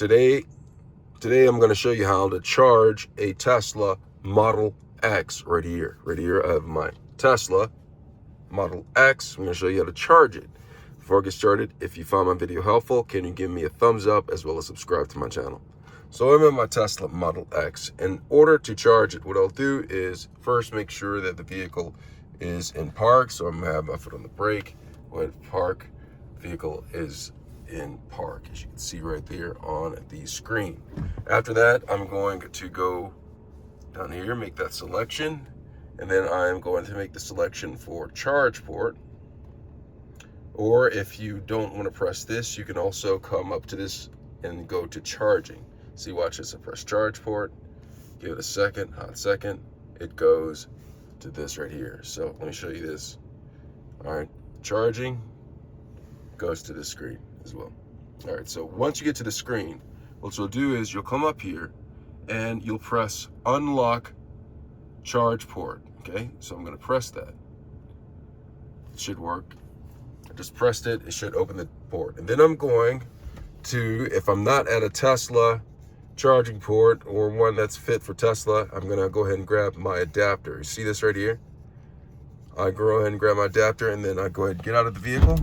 Today I'm going to show you how to charge a Tesla Model X right here. Right here I have my Tesla Model X. I'm going to show you how to charge it. Before I get started, if you found my video helpful, can you give me a thumbs up as well as subscribe to my channel? So I'm in my Tesla Model X. In order to charge it, what I'll do is first make sure that the vehicle is in park. So I'm going to have my foot on the brake. When park, vehicle is in park, as you can see right there on the screen. After that, I'm going to go down here, make that selection, and then I'm going to make the selection for charge port. Or if you don't want to press this, you can also come up to this and go to charging. See, watch this. I press charge port, give it a second, hot second, it goes to this right here. So let me show you this. All right, charging goes to the screen as well. All right, so once you get to the screen, what you'll do is you'll come up here and you'll press unlock charge port. Okay, so I'm going to press that. It should work. I just pressed it. It should open the port. And then I'm going to, if I'm not at a Tesla charging port or one that's fit for Tesla, I'm going to go ahead and grab my adapter. You see this right here? I go ahead and grab my adapter, and then I go ahead and get out of the vehicle.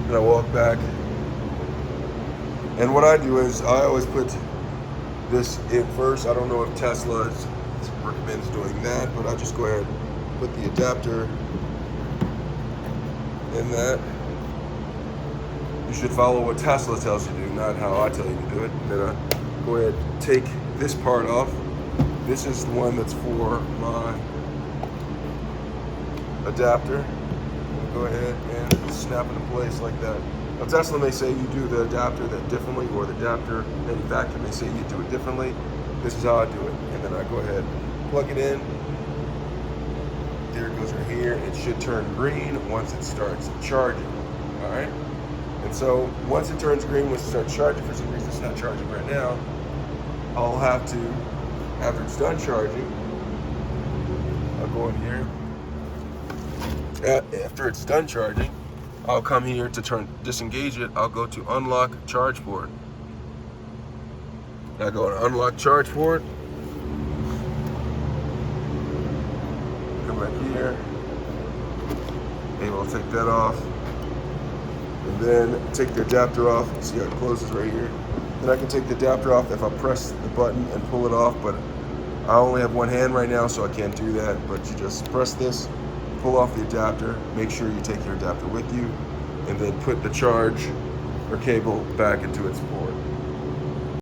And I walk back. And what I do is I always put this in first. I don't know if Tesla recommends doing that, but I just go ahead and put the adapter in that. You should follow what Tesla tells you to do, not how I tell you to do it. And then I go ahead and take this part off. This is the one that's for my adapter. Go ahead and snap into place like that. Now Tesla may say you do the adapter that differently, or the adapter manufacturer may say you do it differently. This is how I do it. And then I go ahead, plug it in. There it goes right here. It should turn green once it starts charging. All right. And so once it turns green, once it starts charging, for some reason it's not charging right now, I'll have to, after it's done charging, I'll go in here. After it's done charging, I'll come here to disengage it. I'll go to unlock charge port. I go to unlock charge port. Come back here. Able to take that off. And then take the adapter off. See how it closes right here. Then I can take the adapter off if I press the button and pull it off, but I only have one hand right now, so I can't do that. But you just press this, pull off the adapter, make sure you take your adapter with you, and then put the charge or cable back into its port.